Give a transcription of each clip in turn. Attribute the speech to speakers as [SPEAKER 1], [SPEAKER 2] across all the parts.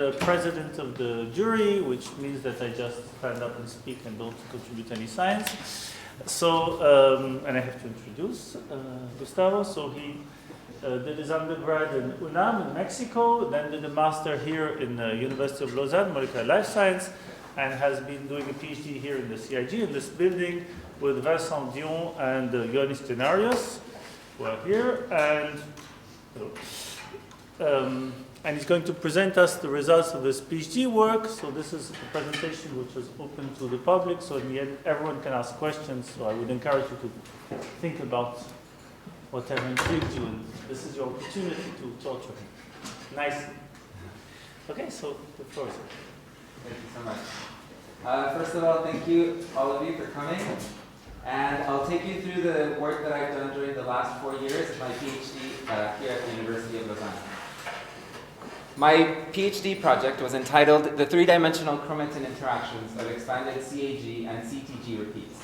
[SPEAKER 1] the president of the jury, which means that I just stand up and speak and don't contribute any science. So, and I have to introduce Gustavo. So he did his undergrad in UNIL in Mexico, then did a master here in the University of Lausanne, Molecular Life Science, and has been doing a PhD here in the CIG in this building with Vincent Dion and Ioannis Tenarios, who are here. And he's going to present us the results of this PhD work. So this is a presentation which is open to the public. So in the end, everyone can ask questions. So I would encourage you to think about whatever intrigued you. And this is your opportunity to talk to him. Nice. Okay, so the floor is yours.
[SPEAKER 2] Thank you so much. First of all, thank you, all of you, for coming. And I'll take you through the work that I've done during the last 4 years of my PhD here at the University of Lausanne. My PhD project was entitled The Three-Dimensional Chromatin Interactions of Expanded CAG and CTG Repeats.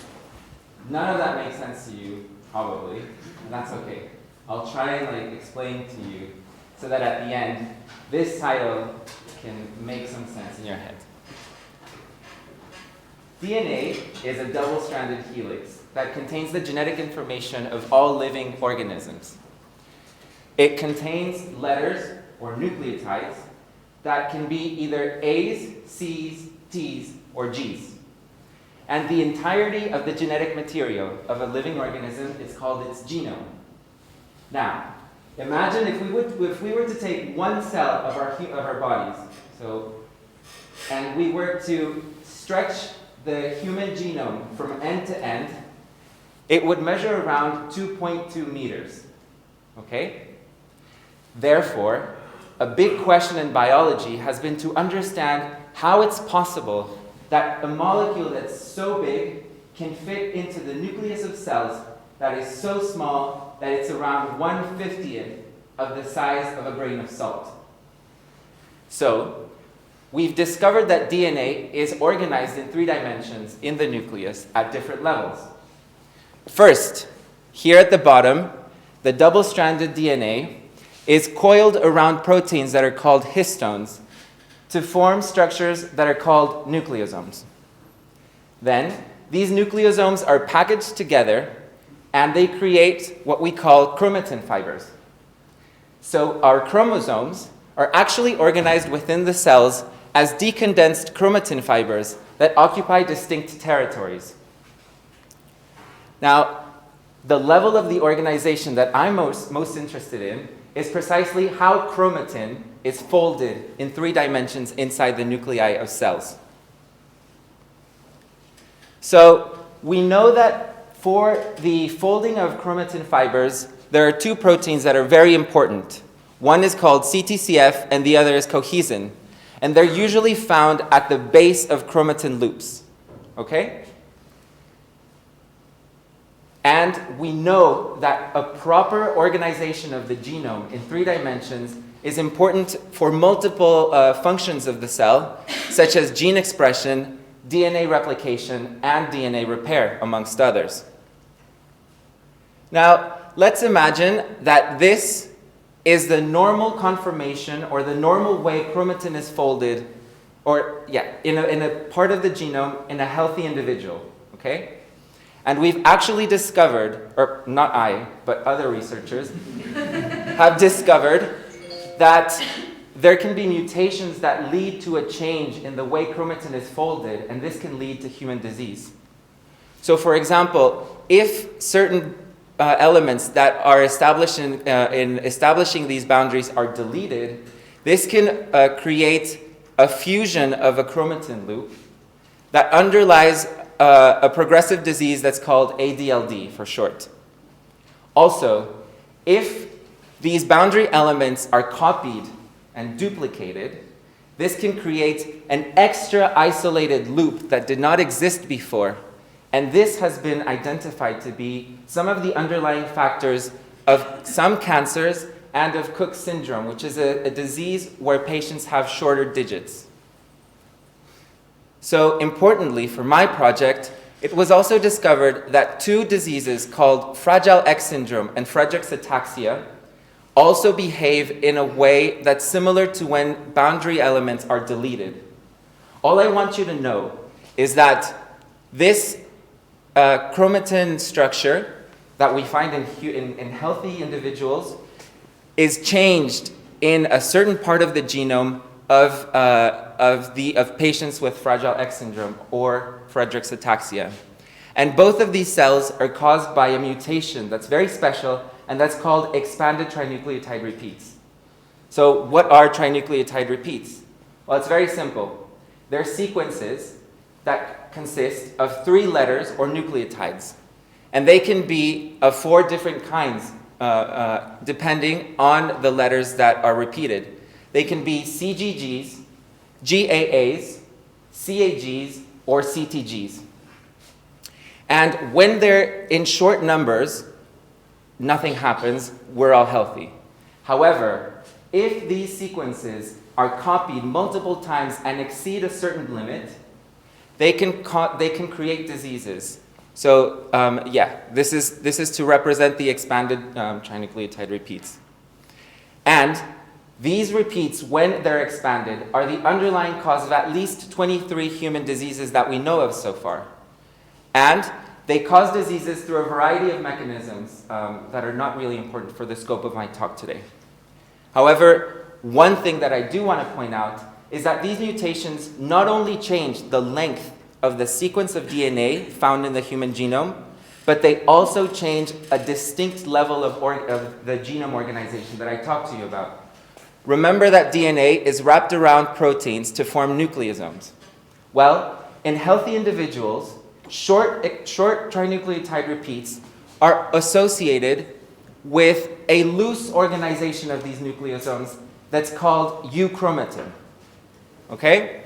[SPEAKER 2] None of that makes sense to you, probably, and that's okay. I'll try and explain to you so that at the end, this title can make some sense in your head. DNA is a double-stranded helix that contains the genetic information of all living organisms. It contains letters or nucleotides that can be either A's, C's, T's, or G's. And the entirety of the genetic material of a living organism is called its genome. Now, imagine if we were to take one cell of our bodies, and we were to stretch the human genome from end to end, it would measure around 2.2 meters. Okay? Therefore, a big question in biology has been to understand how it's possible that a molecule that's so big can fit into the nucleus of cells that is so small that it's around 1/50th of the size of a grain of salt. So, we've discovered that DNA is organized in 3 dimensions in the nucleus at different levels. First, here at the bottom, the double-stranded DNA is coiled around proteins that are called histones to form structures that are called nucleosomes. Then, these nucleosomes are packaged together and they create what we call chromatin fibers. So our chromosomes are actually organized within the cells as decondensed chromatin fibers that occupy distinct territories. Now, the level of the organization that I'm most interested in is precisely how chromatin is folded in 3 dimensions inside the nuclei of cells. So we know that for the folding of chromatin fibers, there are 2 proteins that are very important. One is called CTCF and the other is cohesin. And they're usually found at the base of chromatin loops. Okay? And we know that a proper organization of the genome in 3 dimensions is important for multiple functions of the cell, such as gene expression, DNA replication, and DNA repair, amongst others. Now, let's imagine that this is the normal conformation or the normal way chromatin is folded in a part of the genome in a healthy individual. Okay? And we've actually discovered, or not I, but other researchers, have discovered that there can be mutations that lead to a change in the way chromatin is folded, and this can lead to human disease. So for example, if certain elements that are established in establishing these boundaries are deleted, this can create a fusion of a chromatin loop that underlies a progressive disease that's called ADLD for short. Also, if these boundary elements are copied and duplicated, this can create an extra isolated loop that did not exist before. And this has been identified to be some of the underlying factors of some cancers and of Cook syndrome, which is a disease where patients have shorter digits. So importantly for my project, it was also discovered that 2 diseases called Fragile X syndrome and Friedreich's ataxia also behave in a way that's similar to when boundary elements are deleted. All I want you to know is that this chromatin structure that we find in healthy individuals is changed in a certain part of the genome of patients with Fragile X syndrome or Friedreich's ataxia. And both of these cells are caused by a mutation that's very special, and that's called expanded trinucleotide repeats. So what are trinucleotide repeats? Well, it's very simple. They're sequences that consist of 3 letters or nucleotides. And they can be of 4 different kinds, depending on the letters that are repeated. They can be CGGs, GAAs, CAGs, or CTGs. And when they're in short numbers, nothing happens, we're all healthy. However, if these sequences are copied multiple times and exceed a certain limit, they can create diseases. So this is to represent the expanded trinucleotide repeats. And these repeats, when they're expanded, are the underlying cause of at least 23 human diseases that we know of so far. And they cause diseases through a variety of mechanisms that are not really important for the scope of my talk today. However, one thing that I do want to point out is that these mutations not only change the length of the sequence of DNA found in the human genome, but they also change a distinct level of the genome organization that I talked to you about. Remember that DNA is wrapped around proteins to form nucleosomes. Well, in healthy individuals, short trinucleotide repeats are associated with a loose organization of these nucleosomes that's called euchromatin. Okay?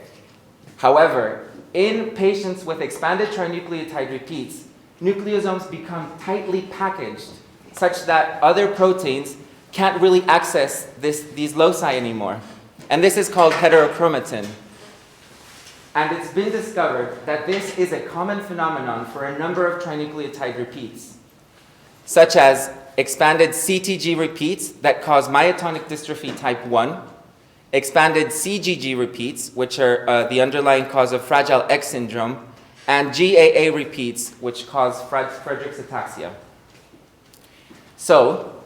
[SPEAKER 2] However, in patients with expanded trinucleotide repeats, nucleosomes become tightly packaged such that other proteins can't really access these loci anymore. And this is called heterochromatin. And it's been discovered that this is a common phenomenon for a number of trinucleotide repeats, such as expanded CTG repeats that cause myotonic dystrophy type 1, expanded CGG repeats, which are the underlying cause of Fragile X syndrome, and GAA repeats, which cause Friedreich's ataxia. So,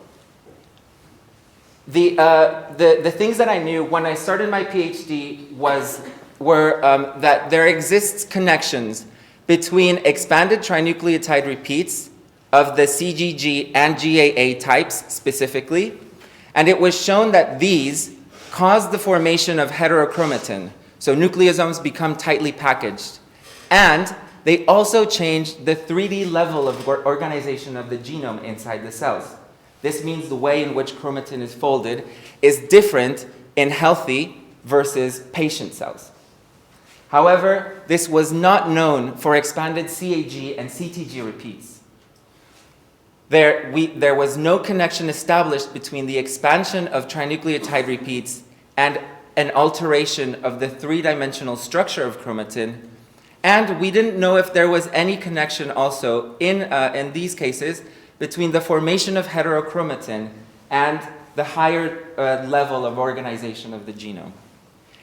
[SPEAKER 2] the things that I knew when I started my PhD were that there exists connections between expanded trinucleotide repeats of the CGG and GAA types specifically, and it was shown that these cause the formation of heterochromatin, so nucleosomes become tightly packaged, and they also change the 3D level of organization of the genome inside the cells. This means the way in which chromatin is folded is different in healthy versus patient cells. However, this was not known for expanded CAG and CTG repeats. There was no connection established between the expansion of trinucleotide repeats and an alteration of the 3-dimensional structure of chromatin, and we didn't know if there was any connection also in these cases between the formation of heterochromatin and the higher level of organization of the genome.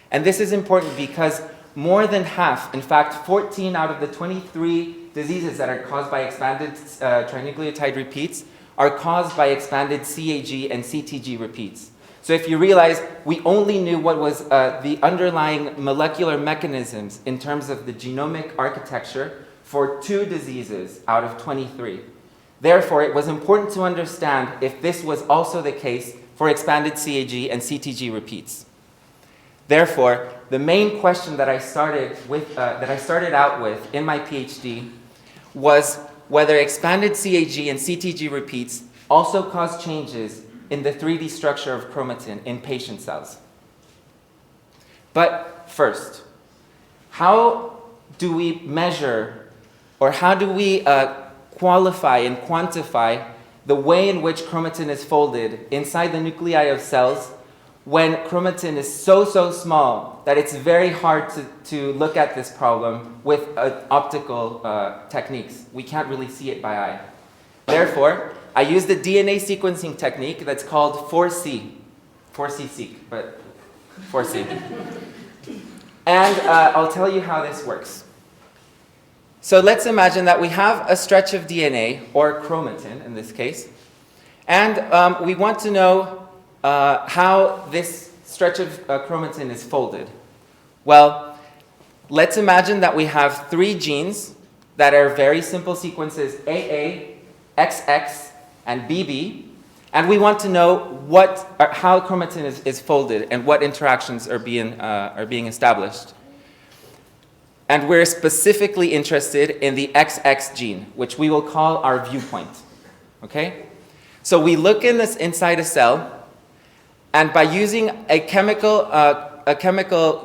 [SPEAKER 2] And this is important because more than half, in fact 14 out of the 23 diseases that are caused by expanded trinucleotide repeats are caused by expanded CAG and CTG repeats. So if you realize we only knew what was the underlying molecular mechanisms in terms of the genomic architecture for 2 diseases out of 23. Therefore, it was important to understand if this was also the case for expanded CAG and CTG repeats. Therefore, the main question that I started out with in my PhD was whether expanded CAG and CTG repeats also cause changes in the 3D structure of chromatin in patient cells. But first, how do we measure, or how do we qualify and quantify the way in which chromatin is folded inside the nuclei of cells when chromatin is so small that it's very hard to look at this problem with optical techniques? We can't really see it by eye. Therefore, I used a DNA sequencing technique that's called 4C-seq, but 4C. And I'll tell you how this works. So let's imagine that we have a stretch of DNA, or chromatin in this case, and we want to know how this stretch of chromatin is folded. Well, let's imagine that we have 3 genes that are very simple sequences, AA, XX, and BB, and we want to know how chromatin is folded and what interactions are being established. And we're specifically interested in the XX gene, which we will call our viewpoint. Okay? So we look inside a cell, and by using a chemical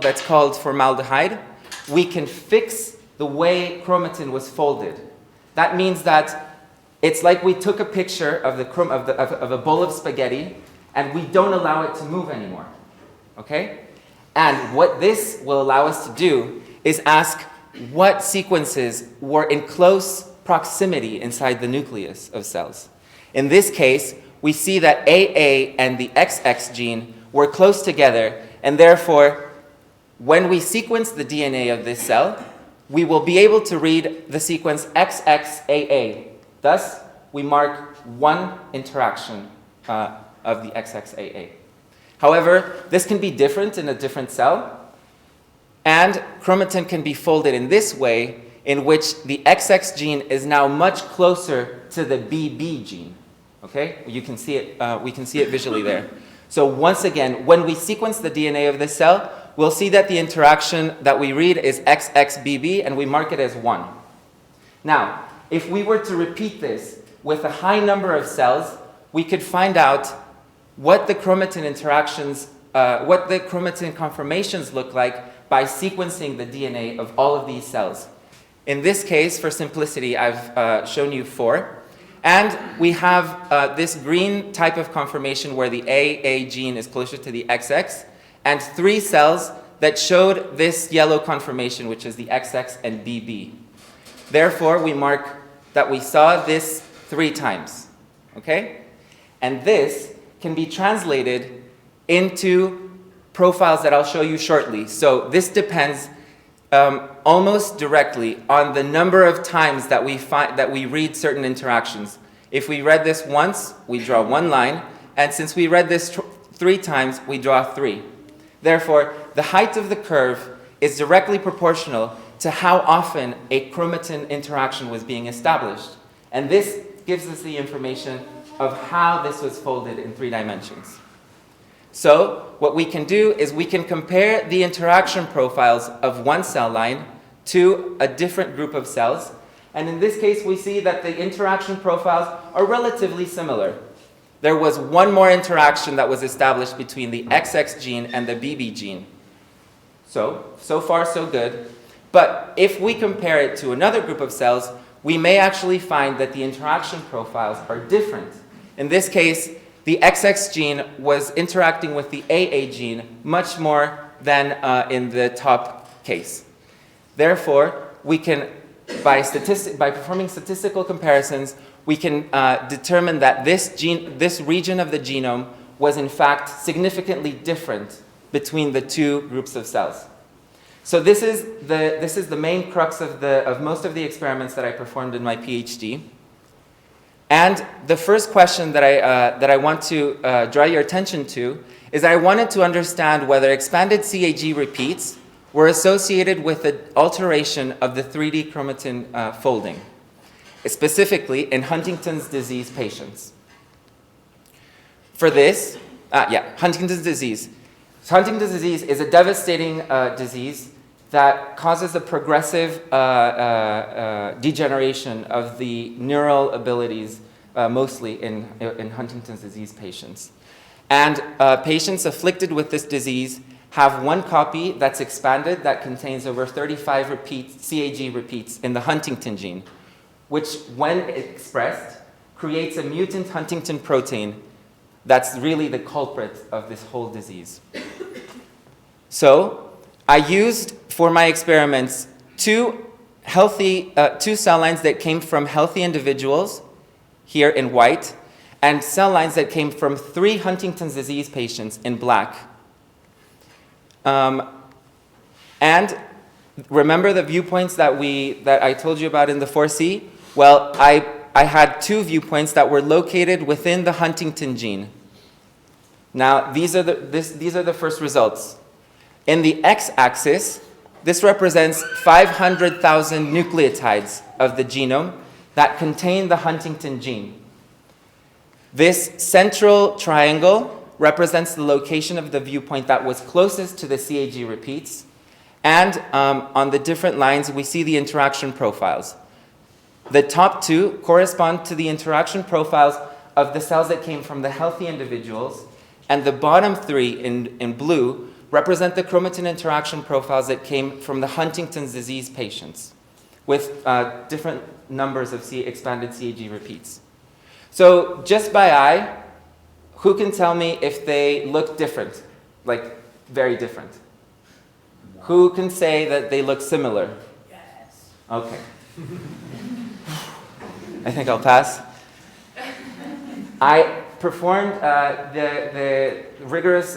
[SPEAKER 2] that's called formaldehyde, we can fix the way chromatin was folded. That means that it's like we took a picture of a bowl of spaghetti, and we don't allow it to move anymore. Okay? And what this will allow us to do is ask what sequences were in close proximity inside the nucleus of cells. In this case, we see that AA and the XX gene were close together, and therefore, when we sequence the DNA of this cell, we will be able to read the sequence XXAA. Thus, we mark one interaction of the XXAA. However, this can be different in a different cell, and chromatin can be folded in this way, in which the XX gene is now much closer to the BB gene. Okay? We can see it visually there. So once again, when we sequence the DNA of this cell, we'll see that the interaction that we read is XXBB, and we mark it as 1. Now, if we were to repeat this with a high number of cells, we could find out what the chromatin interactions, what the chromatin conformations look like by sequencing the DNA of all of these cells. In this case, for simplicity, I've shown you 4. And we have this green type of conformation where the AA gene is closer to the XX, and 3 cells that showed this yellow conformation, which is the XX and BB. Therefore, we mark that we saw this 3 times. Okay? And this can be translated into profiles that I'll show you shortly. So this depends almost directly on the number of times that we read certain interactions. If we read this once, we draw 1 line, and since we read this 3 times, we draw 3. Therefore, the height of the curve is directly proportional to how often a chromatin interaction was being established. And this gives us the information of how this was folded in 3 dimensions. So what we can do is we can compare the interaction profiles of one cell line to a different group of cells. And in this case, we see that the interaction profiles are relatively similar. There was 1 more interaction that was established between the XX gene and the BB gene. So far so good. But if we compare it to another group of cells, we may actually find that the interaction profiles are different. In this case, the XX gene was interacting with the AA gene much more than in the top case. Therefore, we can, by performing statistical comparisons, we can determine that this region of the genome was in fact significantly different between the 2 groups of cells. So this is the main crux of most of the experiments that I performed in my PhD. And the first question that I want to draw your attention to is that I wanted to understand whether expanded CAG repeats were associated with the alteration of the 3D chromatin folding, specifically in Huntington's disease patients. For this, Huntington's disease. So Huntington's disease is a devastating disease that causes a progressive degeneration of the neural abilities, mostly in Huntington's disease patients. And patients afflicted with this disease have 1 copy that's expanded that contains over 35 CAG repeats in the Huntington gene, which, when expressed, creates a mutant Huntington protein that's really the culprit of this whole disease. So I used, for my experiments, 2 cell lines that came from healthy individuals here in white, and cell lines that came from 3 Huntington's disease patients in black. And remember the viewpoints that I told you about in the 4C? Well, I had 2 viewpoints that were located within the Huntington gene. Now, these are the first results. In the x-axis, this represents 500,000 nucleotides of the genome that contain the Huntington gene. This central triangle represents the location of the viewpoint that was closest to the CAG repeats. And on the different lines, we see the interaction profiles. The top 2 correspond to the interaction profiles of the cells that came from the healthy individuals, and the bottom 3 in blue represent the chromatin interaction profiles that came from the Huntington's disease patients with different numbers of expanded CAG repeats. So just by eye, who can tell me if they look different, like very different? Who can say that they look similar?
[SPEAKER 3] Yes.
[SPEAKER 2] Okay. I think I'll pass. I performed the rigorous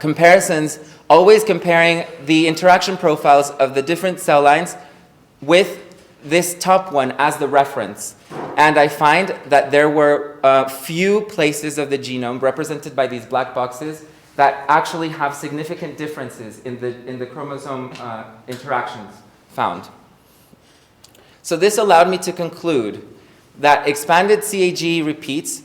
[SPEAKER 2] comparisons, always comparing the interaction profiles of the different cell lines with this top one as the reference. And I find that there were few places of the genome represented by these black boxes that actually have significant differences in the chromosome interactions found. So this allowed me to conclude that expanded CAG repeats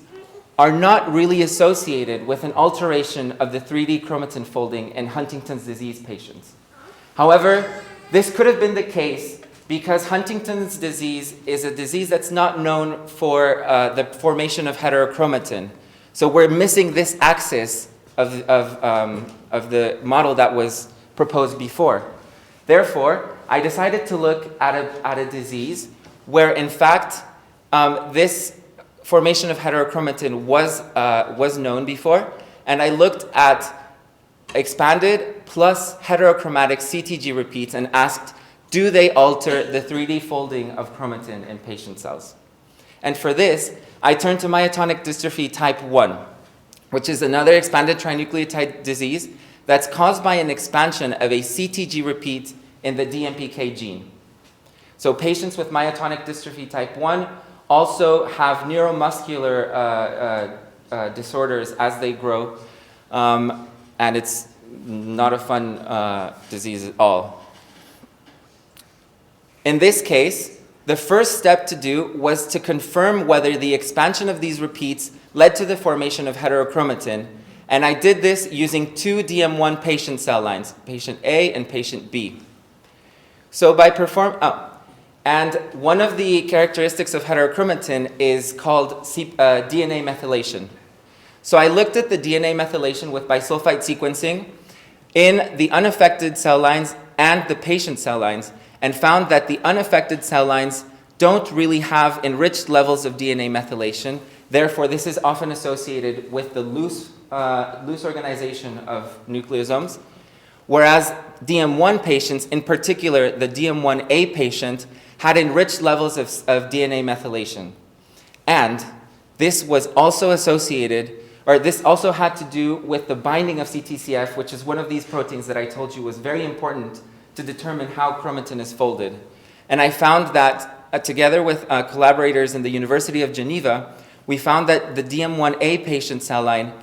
[SPEAKER 2] are not really associated with an alteration of the 3D chromatin folding in Huntington's disease patients. However, this could have been the case because Huntington's disease is a disease that's not known for the formation of heterochromatin. So we're missing this axis of the model that was proposed before. Therefore, I decided to look at a disease where, in fact, this formation of heterochromatin was known before, and I looked at expanded plus heterochromatic CTG repeats and asked, do they alter the 3D folding of chromatin in patient cells? And for this, I turned to myotonic dystrophy type 1, which is another expanded trinucleotide disease that's caused by an expansion of a CTG repeat in the DMPK gene. So patients with myotonic dystrophy type 1 also have neuromuscular disorders as they grow, and it's not a fun disease at all. In this case, the first step to do was to confirm whether the expansion of these repeats led to the formation of heterochromatin, and I did this using 2 DM1 patient cell lines, patient A and patient B. So by and one of the characteristics of heterochromatin is called DNA methylation. So I looked at the DNA methylation with bisulfite sequencing in the unaffected cell lines and the patient cell lines, and found that the unaffected cell lines don't really have enriched levels of DNA methylation. Therefore, this is often associated with the loose organization of nucleosomes, whereas DM1 patients, in particular the DM1A patient, had enriched levels of DNA methylation. And this was also associated, or this also had to do with the binding of CTCF, which is one of these proteins that I told you was very important to determine how chromatin is folded. And I found that, together with collaborators in the University of Geneva, we found that the DM1A patient cell line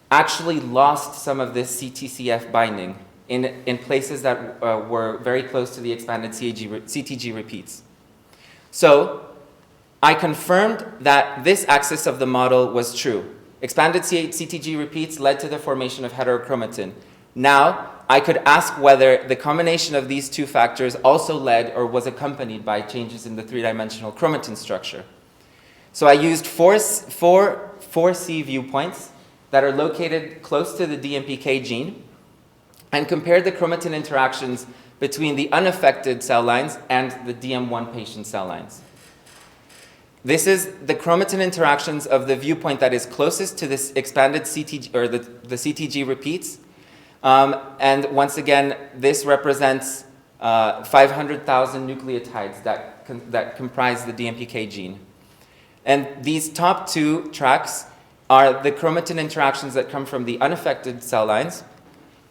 [SPEAKER 2] actually lost some of this CTCF binding in places that were very close to the expanded CTG repeats. So I confirmed that this axis of the model was true. Expanded CTG repeats led to the formation of heterochromatin. Now, I could ask whether the combination of these 2 factors also led or was accompanied by changes in the 3-dimensional chromatin structure. So I used four 4C viewpoints that are located close to the DMPK gene and compared the chromatin interactions between the unaffected cell lines and the DM1 patient cell lines. This is the chromatin interactions of the viewpoint that is closest to this expanded CTG, or the CTG repeats. And once again, this represents 500,000 nucleotides that comprise the DMPK gene. And these top two tracks are the chromatin interactions that come from the unaffected cell lines,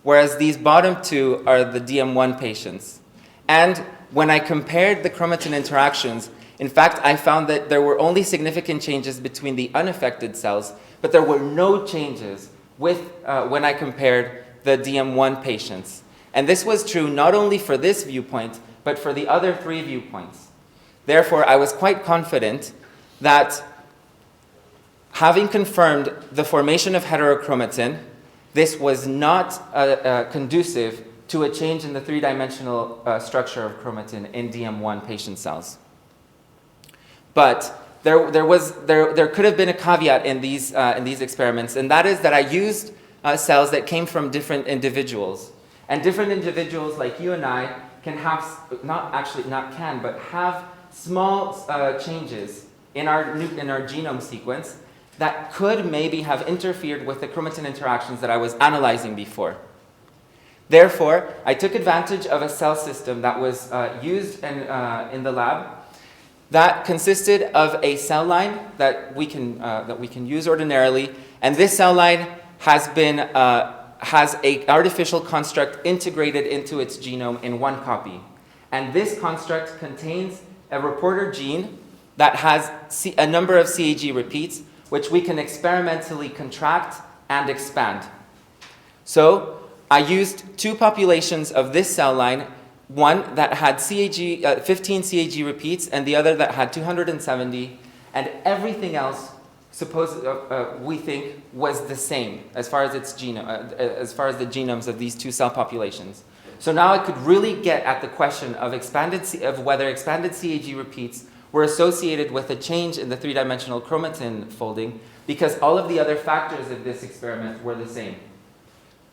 [SPEAKER 2] whereas these bottom two are the DM1 patients. And when I compared the chromatin interactions, in fact, I found that there were only significant changes between the unaffected cells, but there were no changes when I compared the DM1 patients. And this was true not only for this viewpoint, but for the other three viewpoints. Therefore, I was quite confident that having confirmed the formation of heterochromatin, this was not conducive to a change in the three-dimensional structure of chromatin in DM1 patient cells. But there could have been a caveat in these experiments, and that is that I used cells that came from different individuals. And different individuals like you and I can have, have small changes in our genome sequence that could maybe have interfered with the chromatin interactions that I was analyzing before. Therefore, I took advantage of a cell system that was used in the lab that consisted of a cell line that we can use ordinarily, and this cell line has an artificial construct integrated into its genome in one copy. And this construct contains a reporter gene that has a number of CAG repeats, which we can experimentally contract and expand. So I used two populations of this cell line, one that had 15 CAG repeats and the other that had 270, and everything else we think was the same as far as its genome, as far as the genomes of these two cell populations. So now I could really get at the question of whether expanded CAG repeats were associated with a change in the three-dimensional chromatin folding, because all of the other factors of this experiment were the same.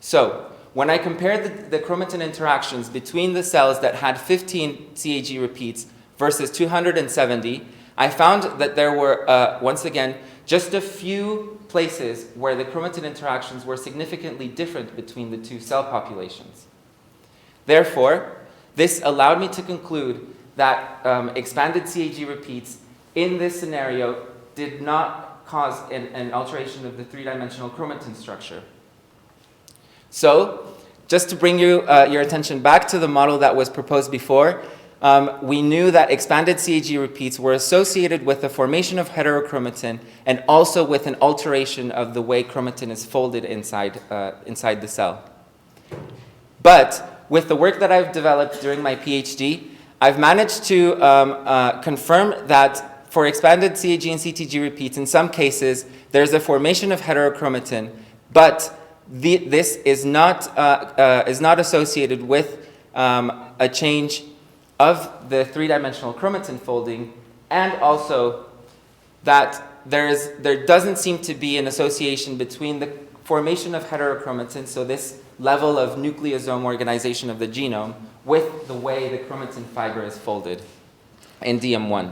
[SPEAKER 2] So when I compared the chromatin interactions between the cells that had 15 CAG repeats versus 270, I found that there were, once again, just a few places where the chromatin interactions were significantly different between the two cell populations. Therefore, this allowed me to conclude that expanded CAG repeats in this scenario did not cause an alteration of the three-dimensional chromatin structure. So, just to bring your attention back to the model that was proposed before, we knew that expanded CAG repeats were associated with the formation of heterochromatin and also with an alteration of the way chromatin is folded inside the cell. But with the work that I've developed during my PhD, I've managed to confirm that for expanded CAG and CTG repeats, in some cases, there's a formation of heterochromatin, but this is not associated with a change of the three-dimensional chromatin folding, and also that there doesn't seem to be an association between the formation of heterochromatin, so this level of nucleosome organization of the genome, with the way the chromatin fiber is folded in DM1.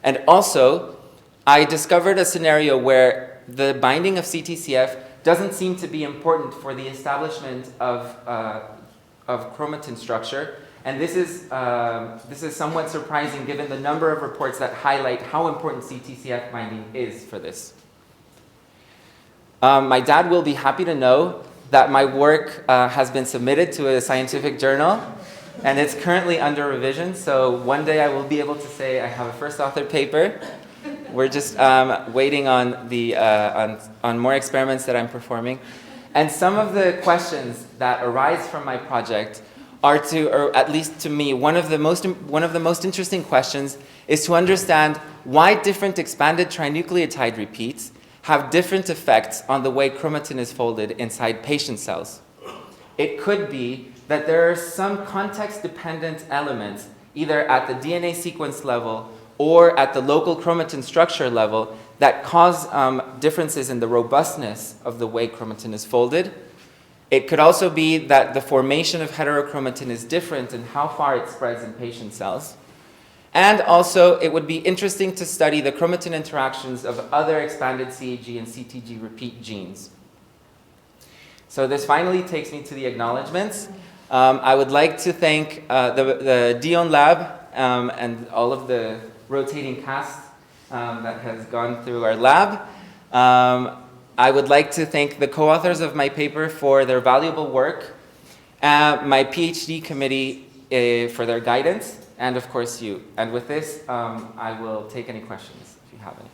[SPEAKER 2] And also, I discovered a scenario where the binding of CTCF doesn't seem to be important for the establishment of chromatin structure. And this is somewhat surprising given the number of reports that highlight how important CTCF binding is for this. My dad will be happy to know that my work has been submitted to a scientific journal, and it's currently under revision, so one day I will be able to say I have a first author paper. We're just waiting on on more experiments that I'm performing. And some of the questions that arise from my project are or at least to me, one of the most interesting questions is to understand why different expanded trinucleotide repeats have different effects on the way chromatin is folded inside patient cells. It could be that there are some context-dependent elements, either at the DNA sequence level or at the local chromatin structure level, that cause differences in the robustness of the way chromatin is folded. It could also be that the formation of heterochromatin is different in how far it spreads in patient cells. And also, it would be interesting to study the chromatin interactions of other expanded CAG and CTG repeat genes. So this finally takes me to the acknowledgements. I would like to thank the Dion Lab and all of the rotating cast that has gone through our lab. I would like to thank the co-authors of my paper for their valuable work, my PhD committee for their guidance, and of course you. And with this, I will take any questions if you have any.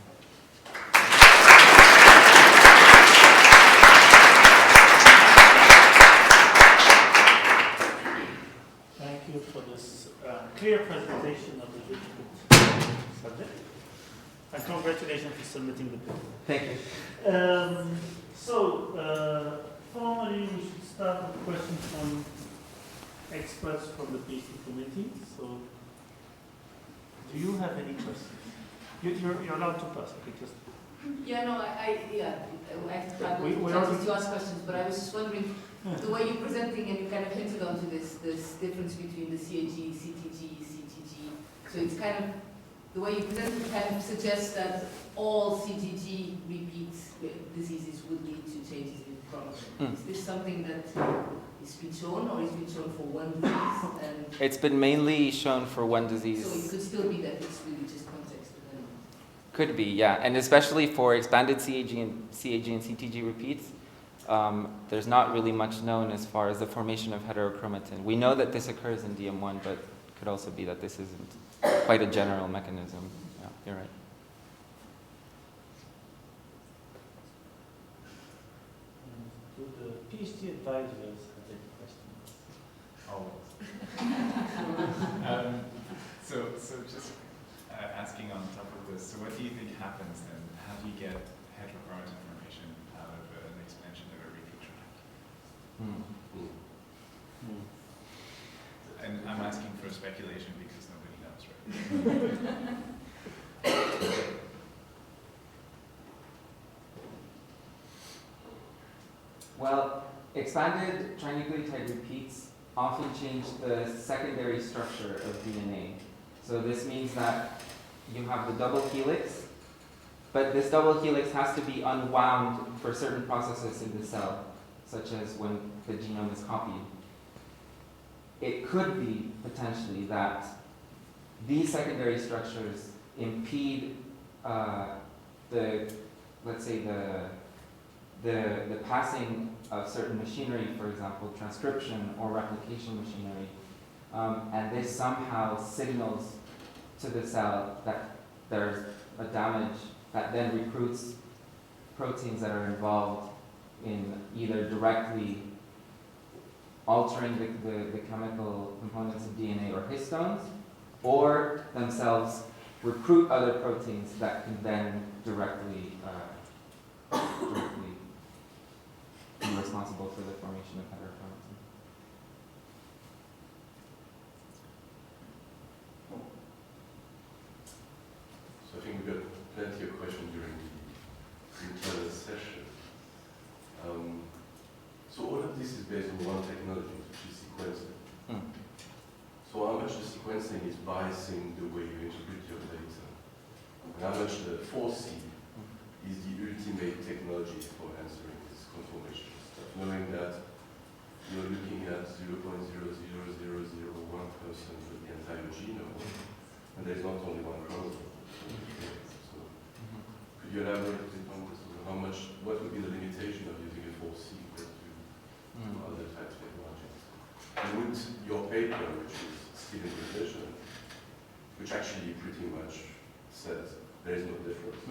[SPEAKER 1] Thank you for this clear presentation of the difficult subject. And congratulations for submitting the paper.
[SPEAKER 2] Thank you.
[SPEAKER 1] Formally, we should start with questions from experts from the PhD committee. So, do you have any questions? You're allowed to pass. Okay, just.
[SPEAKER 3] Yeah, no, I will to ask questions, but I was just wondering, the way you're presenting, and you kind of hinted onto this difference between the CAG, CTG, CTG. So it's kind of, the way you present it kind of suggests that all CTG repeats diseases would lead to changes in chromosomes. Is this something that is been shown, or is been shown for one disease? And
[SPEAKER 2] it's been mainly shown for one disease.
[SPEAKER 3] So it could still be that it's really just context.
[SPEAKER 2] Could be, yeah, and especially for expanded CAG and CTG repeats, there's not really much known as far as the formation of heterochromatin. We know that this occurs in DM1, but it could also be that this isn't quite a general mechanism. Yeah, you're right.
[SPEAKER 1] Do the PhD advisors have any questions?
[SPEAKER 4] Always. So just asking on top of this, so what do you think happens then? How do you get heterochromatin formation out of an expansion of a repeat tract? And I'm asking for speculation because nobody knows, right?
[SPEAKER 2] Well, expanded trinucleotide repeats often change the secondary structure of DNA. So this means that you have the double helix, but this double helix has to be unwound for certain processes in the cell, such as when the genome is copied. It could be potentially that these secondary structures impede let's say the passing of certain machinery, for example, transcription or replication machinery, and this somehow signals to the cell that there's a damage that then recruits proteins that are involved in either directly altering the chemical components of DNA or histones, or themselves recruit other proteins that can then directly be responsible for the formation of heterochromatin.
[SPEAKER 5] So I think we got plenty of questions during the internal session. So all of this is based on one technology, which is sequencing. So how much the sequencing is biasing the way you interpret your data, and how much the 4C is the ultimate technology for answering this conformation stuff, knowing that you're looking at 0.00001% of the entire genome, and there's not only one chromosome. So could you elaborate a bit on this? How much, what would be the limitation of using a 4C compared to other types of technologies? And would your paper, which is still in revision, which actually pretty much says there is no difference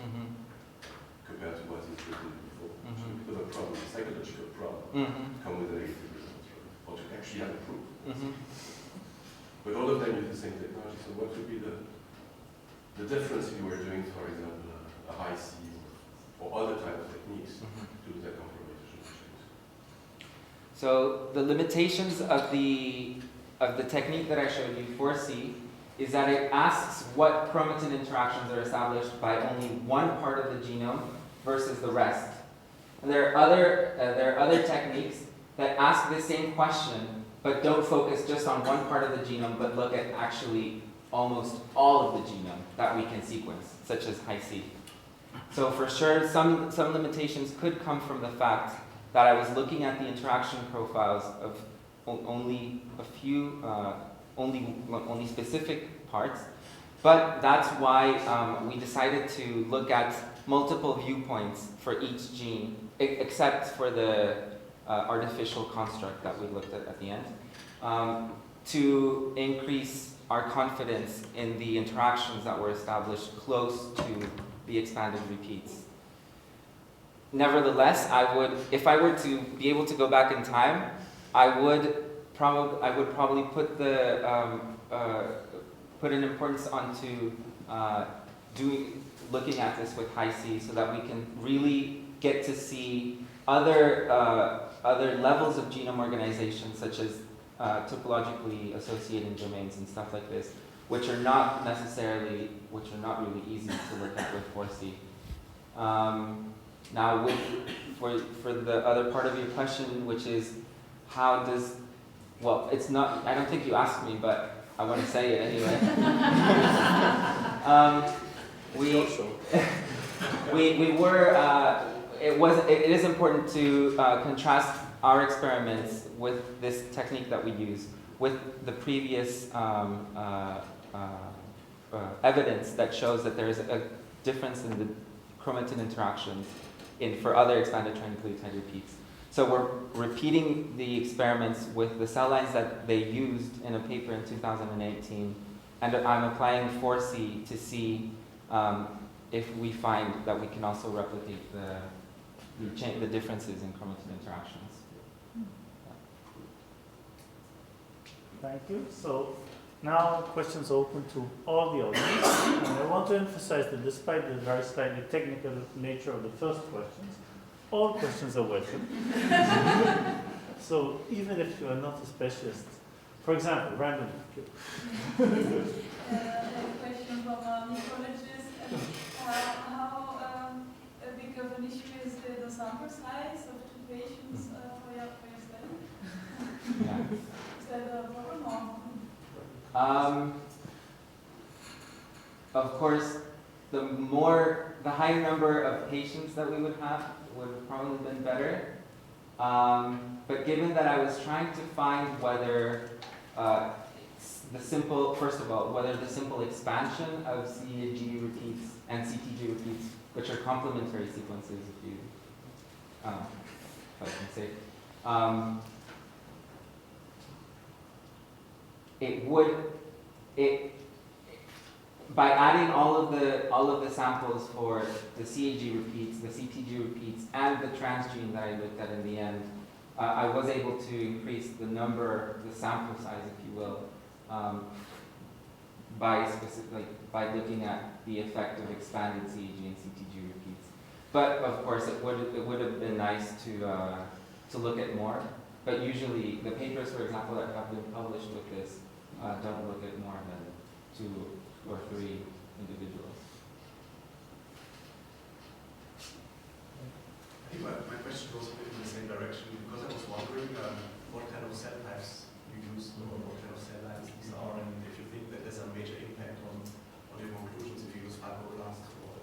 [SPEAKER 5] compared to what is written before, which is a bit of a problem, a psychological problem, to come with a negative result, right? Or to actually have a proof. But all of them use the same technology, so what would be the difference if you were doing, for example, a high C or other types of techniques to do that confirmation change?
[SPEAKER 2] So the limitations of the technique that I showed you, 4C, is that it asks what chromatin interactions are established by only one part of the genome versus the rest. And there are other techniques that ask the same question, but don't focus just on one part of the genome, but look at actually almost all of the genome that we can sequence, such as high C. So for sure, some limitations could come from the fact that I was looking at the interaction profiles of only a few, only specific parts, But that's why we decided to look at multiple viewpoints for each gene, except for the artificial construct that we looked at the end, to increase our confidence in the interactions that were established close to the expanded repeats. Nevertheless, if I were to be able to go back in time, I would probably put put an importance onto looking at this with high C, so that we can really get to see other levels of genome organization, such as topologically associating domains and stuff like this, which are not really easy to look at with 4C. Now, for the other part of your question, which is how does, well, it's not, I don't think you asked me, but I want to say it anyway. It is important to contrast our experiments with this technique that we use with the previous evidence that shows that there is a difference in the chromatin interactions for other expanded trinucleotide repeats. So we're repeating the experiments with the cell lines that they used in a paper in 2018, and I'm applying 4C to see if we find that we can also replicate the differences in chromatin interactions.
[SPEAKER 1] Thank you. So now questions open to all the audience. And I want to emphasize that despite the very slightly technical nature of the first questions, all questions are welcome. So even if you are not a specialist, for example, randomly.
[SPEAKER 6] A question from a mycologist. How big of an issue is the sample size of 2 patients for your study?
[SPEAKER 2] Yeah.
[SPEAKER 6] Is that a problem or?
[SPEAKER 2] Of course, the higher number of patients that we would have would have probably been better. But given that I was trying to find whether whether the simple expansion of CAG repeats and CTG repeats, which are complementary sequences, if I can say, by adding all of the samples for the CAG repeats, the CTG repeats, and the transgene that I looked at in the end, I was able to increase the sample size, if you will, by looking at the effect of expanded CAG and CTG repeats. But of course, it would have been nice to look at more. But usually, the papers, for example, that have been published with this don't look at more than 2 or 3 individuals.
[SPEAKER 7] I think my question goes a bit in the same direction, because I was wondering what kind of cell types you use or what kind of cell lines these are, and if you think that there's a major impact on your conclusions if you use fibroblasts or.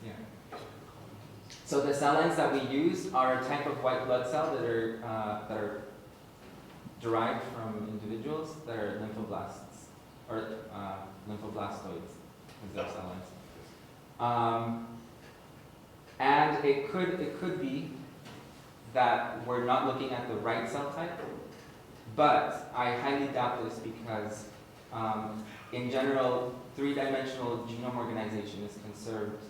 [SPEAKER 2] Yeah. So the cell lines that we use are a type of white blood cell that are derived from individuals that are lymphoblasts, or lymphoblastoids, as their cell lines. And it could be that we're not looking at the right cell type, but I highly doubt this because, in general, 3-dimensional genome organization is conserved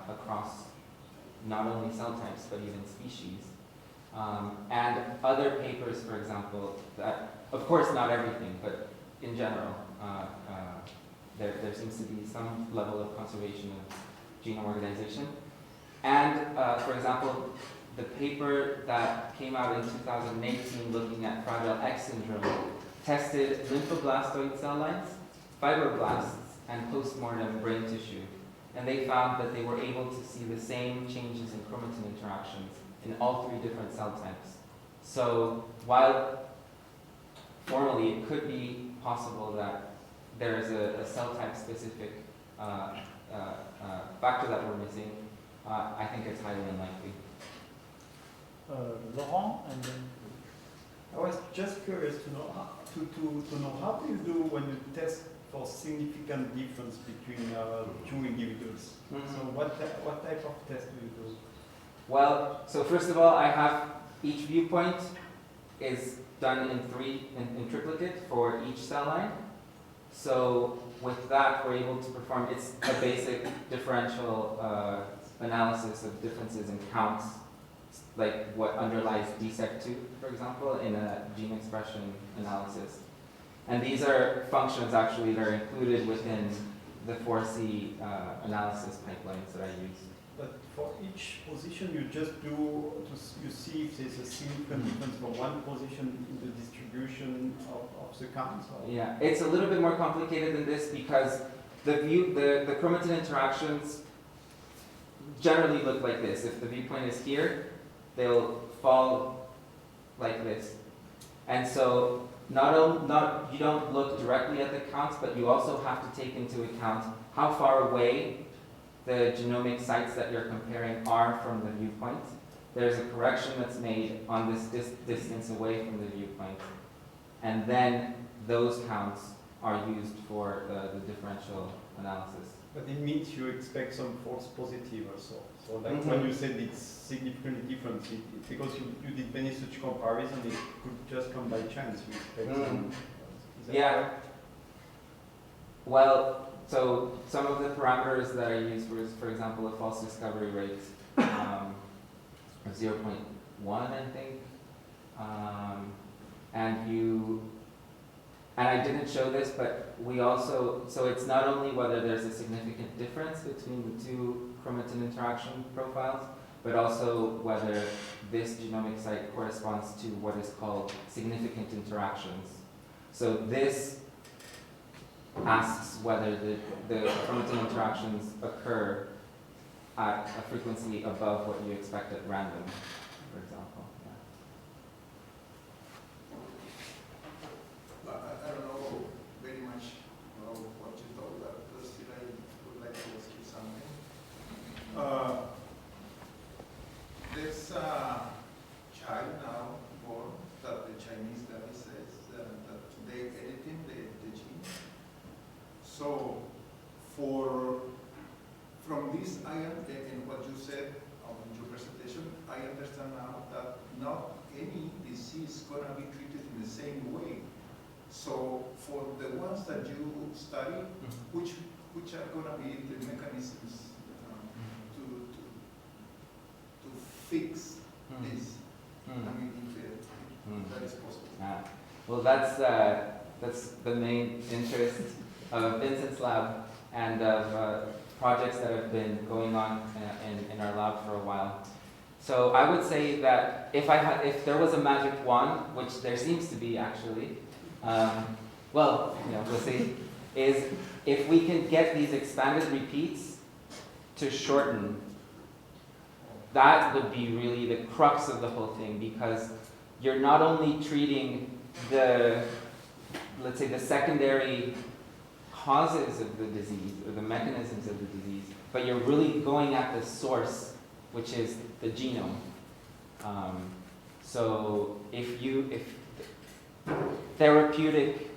[SPEAKER 2] across not only cell types, but even species. And other papers, for example, that, of course, not everything, but in general, there seems to be some level of conservation of genome organization. And, for example, the paper that came out in 2018 looking at Fragile X syndrome tested lymphoblastoid cell lines, fibroblasts, and postmortem brain tissue. And they found that they were able to see the same changes in chromatin interactions in all 3 different cell types. So while formally it could be possible that there is a cell type specific factor that we're missing, I think it's highly unlikely.
[SPEAKER 1] Laurent, and then
[SPEAKER 8] I was just curious to know how do you do when you test for significant difference between two individuals. So what type of test do you do?
[SPEAKER 2] Well, so first of all, I have each viewpoint is done in triplicate for each cell line. So with that, we're able to perform, it's a basic differential analysis of differences in counts, like what underlies DSEC2, for example, in a gene expression analysis. And these are functions actually that are included within the 4C analysis pipelines that I use.
[SPEAKER 8] But for each position, you just do, you see if there's a significant difference from one position in the distribution of the counts? Or?
[SPEAKER 2] Yeah, it's a little bit more complicated than this because the chromatin interactions generally look like this. If the viewpoint is here, they'll fall like this. And so you don't look directly at the counts, but you also have to take into account how far away the genomic sites that you're comparing are from the viewpoint. There's a correction that's made on this distance away from the viewpoint. And then those counts are used for the differential analysis.
[SPEAKER 8] But it means you expect some false positive also. So like when you said it's significantly different, because you did many such comparison, it could just come by chance. You expect some,
[SPEAKER 2] yeah.
[SPEAKER 8] Correct?
[SPEAKER 2] Well, so some of the parameters that I used was, for example, a false discovery rate of 0.1, I think. And I didn't show this, but we also, so it's not only whether there's a significant difference between the two chromatin interaction profiles, but also whether this genomic site corresponds to what is called significant interactions. So this asks whether the chromatin interactions occur at a frequency above what you expect at random, for example.
[SPEAKER 9] I don't know very much what you told, but still I would like to ask you something. There's a child now born that the Chinese study says that they're editing the gene. So from this, and what you said in your presentation, I understand now that not any disease is going to be treated in the same way. So for the ones that you study, which are going to be the mechanisms to fix this? I mean, if that is possible.
[SPEAKER 2] Well, that's the main interest of Vincent's lab and of projects that have been going on in our lab for a while. So I would say that if there was a magic wand, which there seems to be actually, well, we'll see, is if we can get these expanded repeats to shorten, that would be really the crux of the whole thing, because you're not only treating let's say the secondary causes of the disease or the mechanisms of the disease, but you're really going at the source, which is the genome. So if therapeutic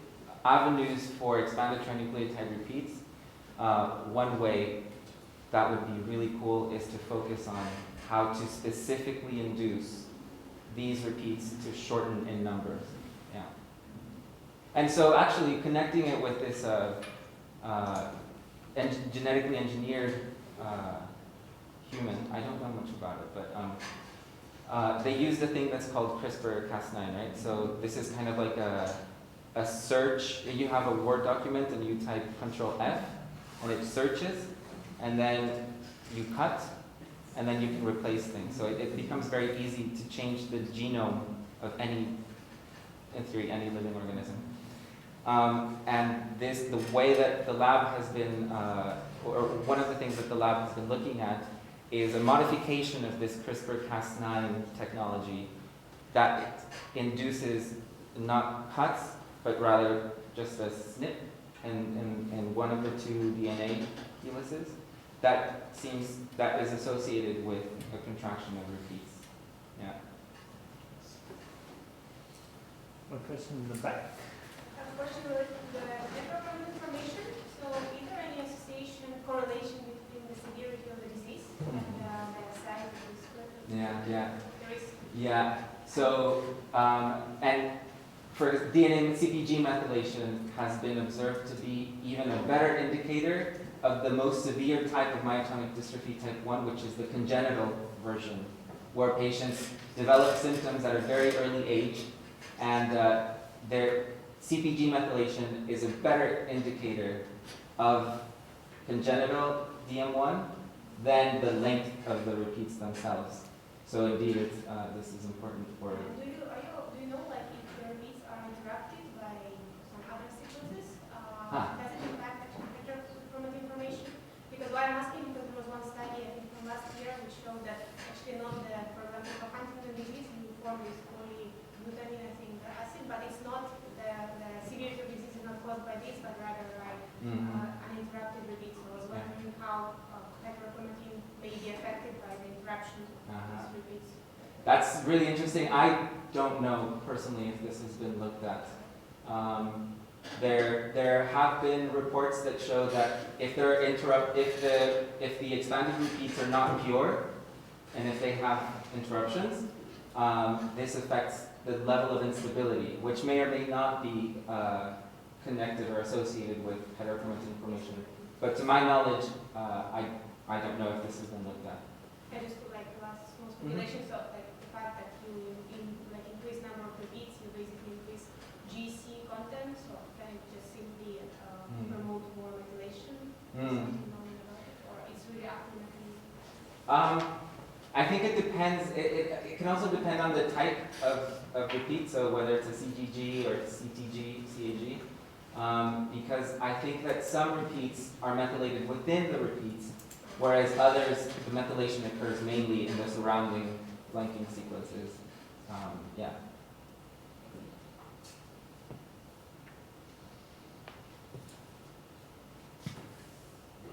[SPEAKER 2] avenues for expanded trinucleotide repeats, one way that would be really cool is to focus on how to specifically induce these repeats to shorten in numbers. Yeah. And so actually connecting it with this genetically engineered human, I don't know much about it, but they used a thing that's called CRISPR-Cas9, right? So this is kind of like a search. You have a Word document and you type Control-F and it searches, and then you cut, and then you can replace things. So it becomes very easy to change the genome of in theory, any living organism. And the way that the lab has been, or one of the things that the lab has been looking at is a modification of this CRISPR-Cas9 technology that induces not cuts, but rather just a snip in one of the two DNA helices that is associated with a contraction of repeats. Yeah.
[SPEAKER 1] One question in the back.
[SPEAKER 10] a question related to the network information. So is there any association, correlation between the severity of the disease and the size of the square?
[SPEAKER 2] Yeah.
[SPEAKER 10] There is.
[SPEAKER 2] Yeah. So, and for DNA CpG methylation has been observed to be even a better indicator of the most severe type of myotonic dystrophy type 1, which is the congenital version, where patients develop symptoms at a very early age, and their CpG methylation is a better indicator of congenital DM1 than the length of the repeats themselves. So indeed, this is important for.
[SPEAKER 10] Do you know, like, if the repeats are interrupted by some other sequences, does it impact heterochromatin information? Because why I'm asking, because there was one study I think from last year which showed that actually not the, for example, for Huntington disease, you form this polyglutamine, I think, acid, but it's not the severity of disease is not caused by this, but rather by uninterrupted repeats. So I was wondering how heterochromatin may be affected by the interruption of these repeats.
[SPEAKER 2] That's really interesting. I don't know personally if this has been looked at. There have been reports that show that if the expanded repeats are not pure, and if they have interruptions, this affects the level of instability, which may or may not be connected or associated with heterochromatin information. But to my knowledge, I don't know if this has been looked at.
[SPEAKER 10] I just would like to ask small speculation. So, like the fact that you increase number of repeats, you basically increase GC content. So can it just simply promote more methylation? Something known about it, or it's really up to the mechanism?
[SPEAKER 2] I think it depends. It can also depend on the type of repeat. So whether it's a CGG or CTG, CAG. Because I think that some repeats are methylated within the repeats, whereas others, the methylation occurs mainly in the surrounding flanking sequences. Yeah.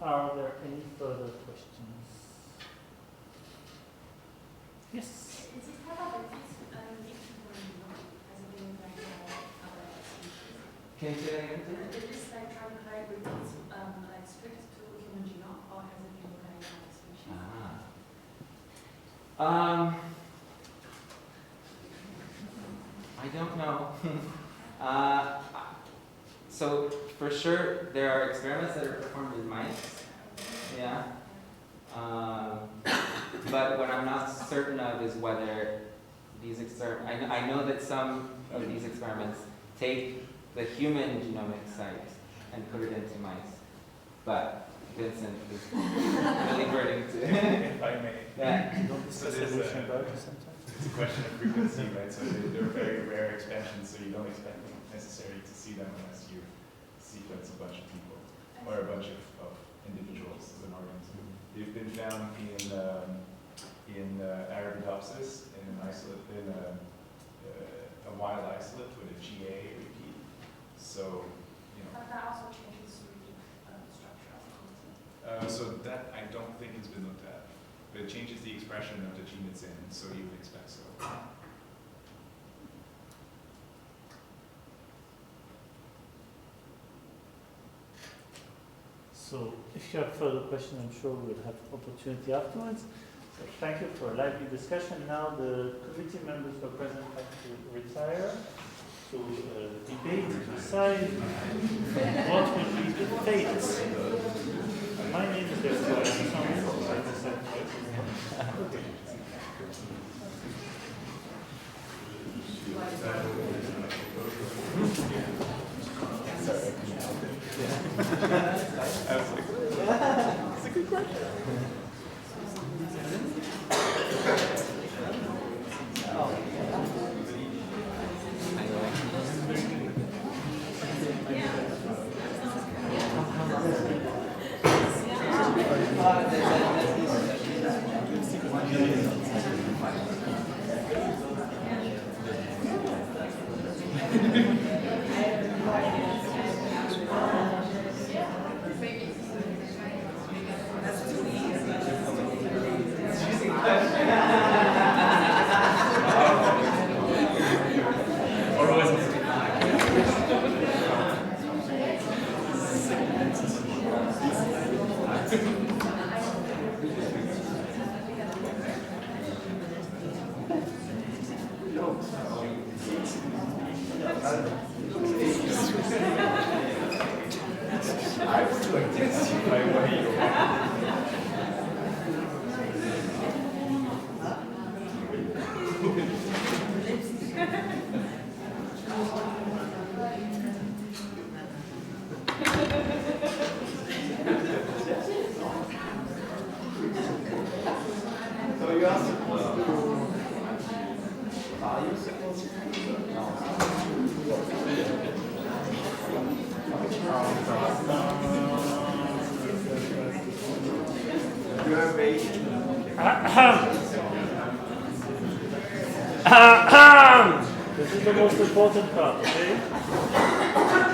[SPEAKER 1] Are there any further questions? Yes.
[SPEAKER 11] Is it probable that this has been like other species?
[SPEAKER 2] Can you say that again, please?
[SPEAKER 11] Is this like triploid repeats like strict to human genome, or has it been looked at other species?
[SPEAKER 2] I don't know. So for sure, there are experiments that are performed in mice. Yeah. But what I'm not certain of is whether these experiments. I know that some of these experiments take the human genomic site and put it into mice. But Vincent is really burning to.
[SPEAKER 4] If I may.
[SPEAKER 2] Yeah.
[SPEAKER 4] So it's a question of frequency, right? So they're very rare expansions, so you don't expect necessarily to see them unless you sequence a bunch of people or a bunch of individuals as an organism. They've been found in Arabidopsis in an isolate, in a wild isolate with a GA repeat. So, you know.
[SPEAKER 11] But that also changes repeat structure of the concept.
[SPEAKER 4] So that I don't think has been looked at. But it changes the expression of the gene it's in, so you would expect so.
[SPEAKER 1] So if you have further questions, I'm sure we'll have opportunity afterwards. So thank you for a lively discussion. Now the committee members who are present have to retire to debate, to decide what will be the fates. My name is therefore
[SPEAKER 4] It's a good question.
[SPEAKER 3] That's
[SPEAKER 8] to intensify way your So you are supposed to. Are you supposed to? You are waiting.
[SPEAKER 1] This is the most important part, okay?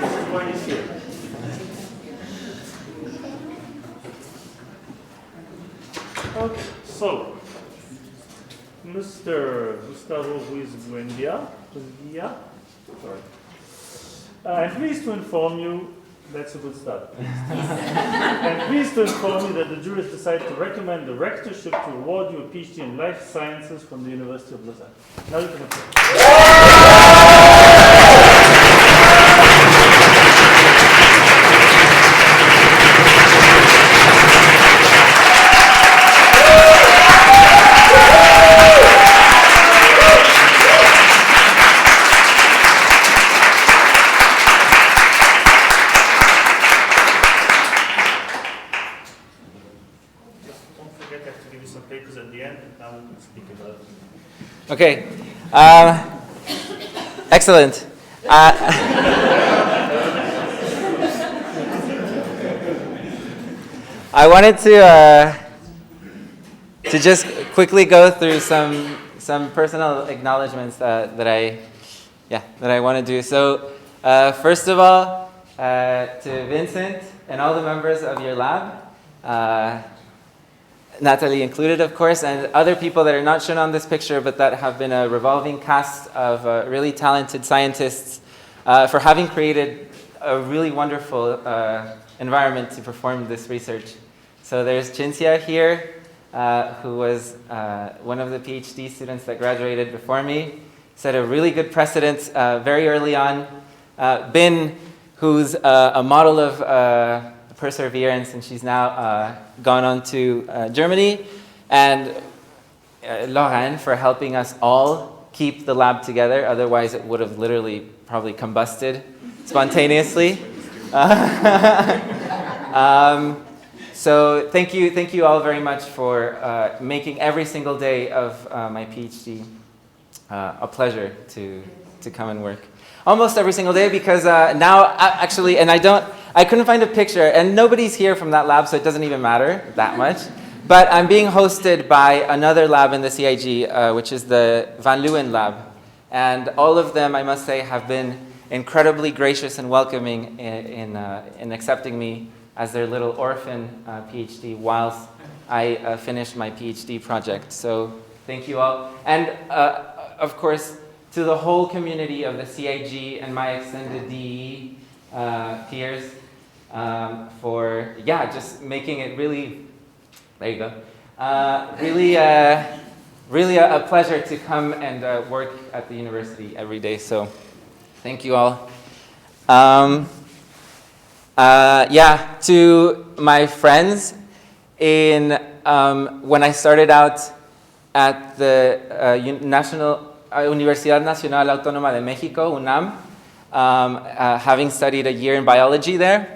[SPEAKER 1] This is why he's here. Okay, so Mr. Gustavo Ruiz Buendia, sorry. I'm pleased to inform you, that's a good start. I'm pleased to inform you that the jury has decided to recommend the rectorship to award you a PhD in life sciences from the University of Lausanne. Now you can applaud. Papers at the end, and now we can speak about it.
[SPEAKER 2] Okay. Excellent. I wanted to just quickly go through some personal acknowledgments that I want to do. So first of all, to Vincent and all the members of your lab. Natalie included, of course, and other people that are not shown on this picture, but that have been a revolving cast of really talented scientists for having created a really wonderful environment to perform this research. So there's Cinzia here, who was one of the PhD students that graduated before me, set a really good precedent very early on. Bin, who's a model of perseverance, and she's now gone on to Germany, and Lorraine for helping us all keep the lab together, otherwise it would have literally probably combusted spontaneously. So thank you all very much for making every single day of my PhD a pleasure to come and work. Almost every single day, because now actually, and I couldn't find a picture, and nobody's here from that lab, so it doesn't even matter that much. But I'm being hosted by another lab in the CIG, which is the Van Leeuwen lab. And all of them, I must say, have been incredibly gracious and welcoming in accepting me as their little orphan PhD whilst I finished my PhD project. So thank you all. And of course, to the whole community of the CIG and my extended DE peers for, just making it really, there you go, really a pleasure to come and work at the university every day. So thank you all. To my friends, when I started out at the Universidad Nacional Autónoma de México, UNAM, having studied a year in biology there,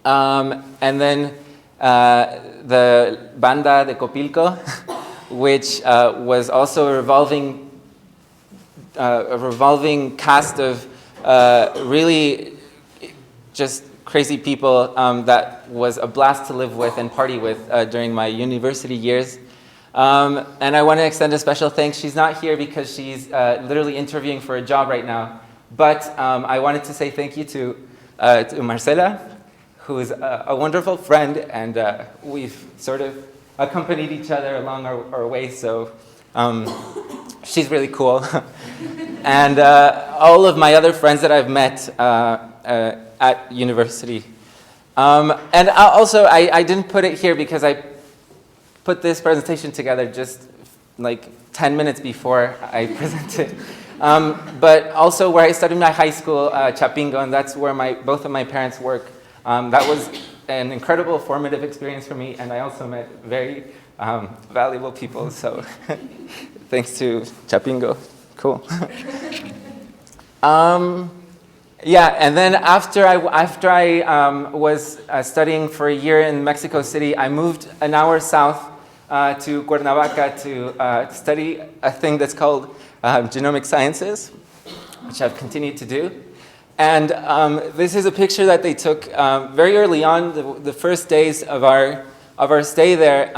[SPEAKER 2] and then the Banda de Copilco, which was also a revolving cast of really just crazy people that was a blast to live with and party with during my university years. And I want to extend a special thanks. She's not here because she's literally interviewing for a job right now. But I wanted to say thank you to Marcela, who is a wonderful friend, and we've sort of accompanied each other along our way. So she's really cool. And all of my other friends that I've met at university. And also, I didn't put it here because I put this presentation together just like 10 minutes before I presented. But also where I studied my high school, Chapingo, and that's where both of my parents work. That was an incredible formative experience for me, and I also met very valuable people, so thanks to Chapingo. Cool. Yeah, and then after I was studying for a year in Mexico City, I moved an hour south to Cuernavaca to study a thing that's called genomic sciences, which I've continued to do. And this is a picture that they took very early on, the first days of our stay there.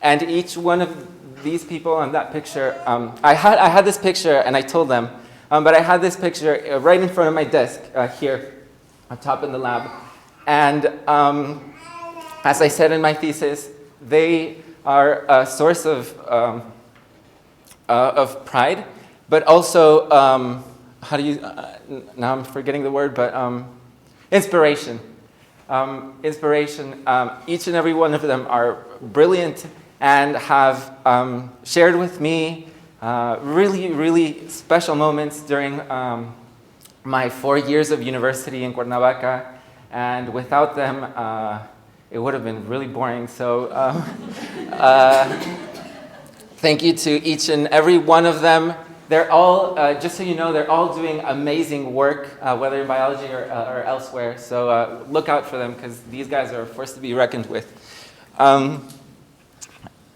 [SPEAKER 2] And each one of these people on that picture, I had this picture, and I told them, but I had this picture right in front of my desk here, up top in the lab. And as I said in my thesis, they are a source of pride, but also, how do you, now I'm forgetting the word, but inspiration. Inspiration. Each and every one of them are brilliant and have shared with me really, really special moments during my 4 years of university in Cuernavaca, and without them, it would have been really boring. So thank you to each and every one of them. They're all, just so you know, they're all doing amazing work, whether in biology or elsewhere. So look out for them, because these guys are a force to be reckoned with.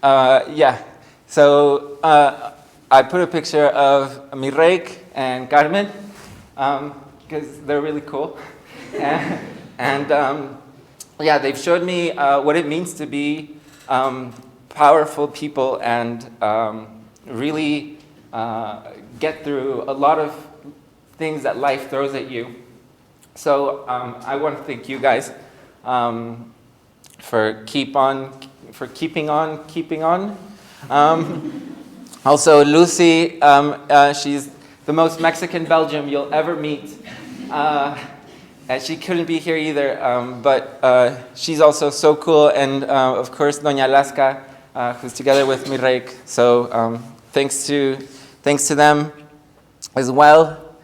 [SPEAKER 2] Yeah, so I put a picture of Mirek and Carmen, because they're really cool. And yeah, they've showed me what it means to be powerful people and really get through a lot of things that life throws at you. So I want to thank you guys for keeping on. Also, Lucy, she's the most Mexican Belgium you'll ever meet. She couldn't be here either, but she's also so cool. And of course, Doña Alaska, who's together with Mirek. So thanks to them as well.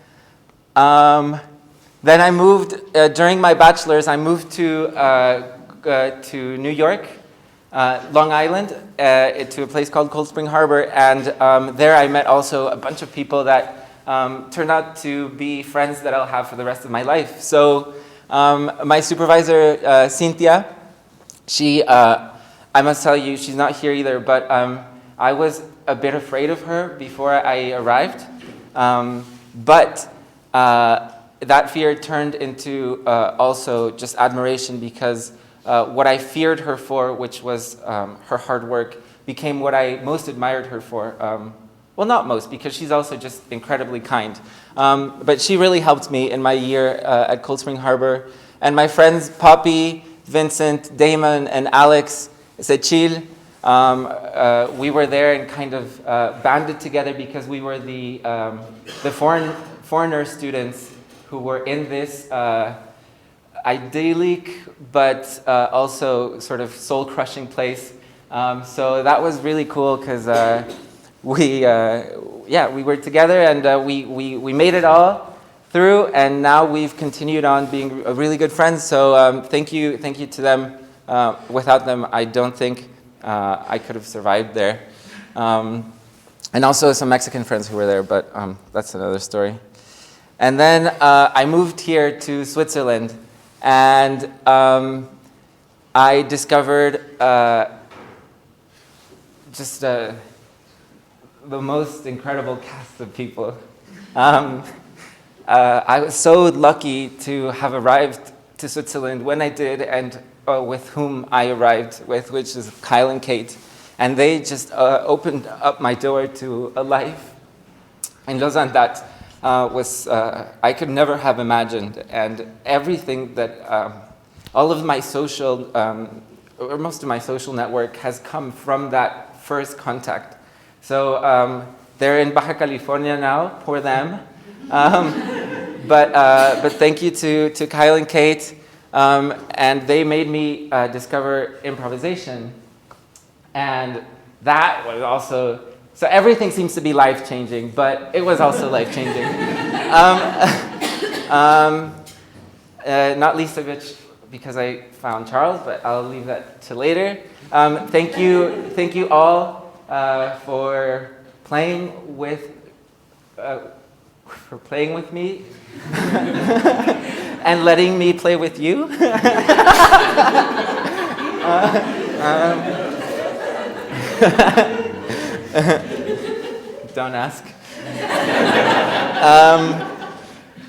[SPEAKER 2] Then I moved, during my bachelor's, I moved to New York, Long Island, to a place called Cold Spring Harbor. And there I met also a bunch of people that turned out to be friends that I'll have for the rest of my life. So my supervisor, Cynthia, she, I must tell you, she's not here either, but I was a bit afraid of her before I arrived. But that fear turned into also just admiration, because what I feared her for, which was her hard work, became what I most admired her for. Well, not most, because she's also just incredibly kind. But she really helped me in my year at Cold Spring Harbor. And my friends, Poppy, Vincent, Damon, and Alex Sechil, we were there and kind of banded together because we were the foreigner students who were in this idyllic but also sort of soul-crushing place. So that was really cool, because we were together, and we made it all through, and now we've continued on being really good friends. So thank you to them. Without them, I don't think I could have survived there. And also some Mexican friends who were there, but that's another story. And then I moved here to Switzerland, and I discovered just the most incredible cast of people. I was so lucky to have arrived to Switzerland when I did, and with whom I arrived with, which is Kyle and Kate. And they just opened up my door to a life in Lausanne that was, I could never have imagined. And everything that, all of my social, or most of my social network has come from that first contact. So they're in Baja California now, poor them. But thank you to Kyle and Kate. And they made me discover improvisation. And that was also, so everything seems to be life-changing, but it was also life-changing. Not least of which because I found Charles, but I'll leave that to later. Thank you all for playing with me and letting me play with you. Don't ask.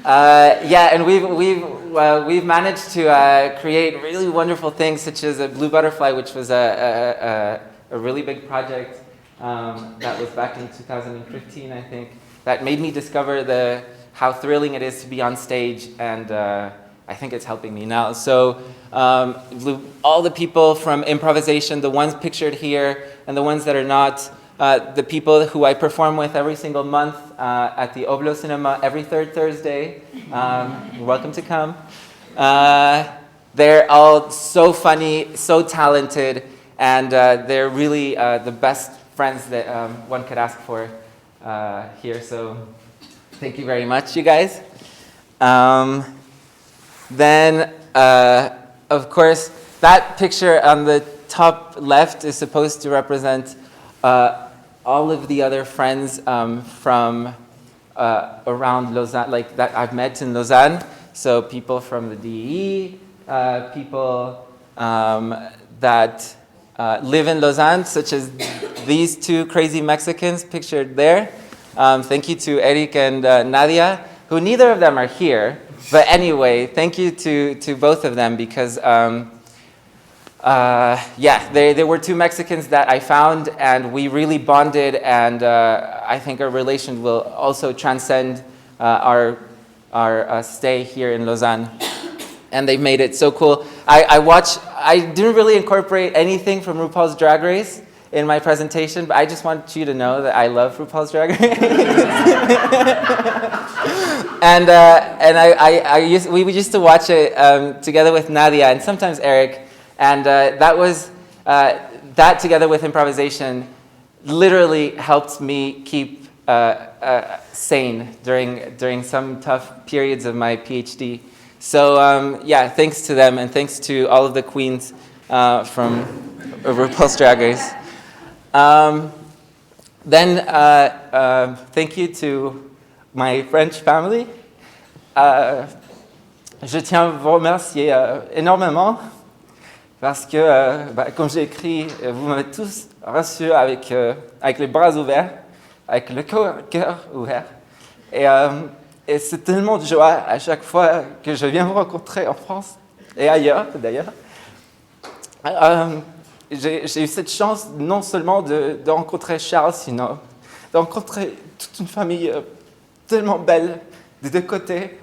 [SPEAKER 2] Yeah, and we've managed to create really wonderful things, such as a blue butterfly, which was a really big project that was back in 2015, I think, that made me discover how thrilling it is to be on stage, and I think it's helping me now. So all the people from improvisation, the ones pictured here, and the ones that are not, the people who I perform with every single month at the Oblo Cinema every third Thursday. You're welcome to come. They're all so funny, so talented, and they're really the best friends that one could ask for here. So thank you very much, you guys. Then, of course, that picture on the top left is supposed to represent all of the other friends from around Lausanne, like that I've met in Lausanne. So people from the DEE, people that live in Lausanne, such as these two crazy Mexicans pictured there. Thank you to Eric and Nadia, who neither of them are here. But anyway, thank you to both of them, because yeah, there were two Mexicans that I found, and we really bonded, and I think our relation will also transcend our stay here in Lausanne. And they've made it so cool. I didn't really incorporate anything from RuPaul's Drag Race in my presentation, but I just want you to know that I love RuPaul's Drag Race. And we used to watch it together with Nadia and sometimes Eric, and that together with improvisation literally helped me keep sane during some tough periods of my PhD. So yeah, thanks to them, and thanks to all of the queens from RuPaul's Drag Race. Then thank you to my French family. Je tiens à vous remercier énormément parce que, comme j'ai écrit, vous m'avez tous reçu avec les bras ouverts, avec le cœur ouvert. Et c'est tellement de joie à chaque fois que je viens vous rencontrer en France et ailleurs d'ailleurs. J'ai eu cette chance non seulement de rencontrer Charles, sinon de rencontrer toute une famille tellement belle des deux côtés.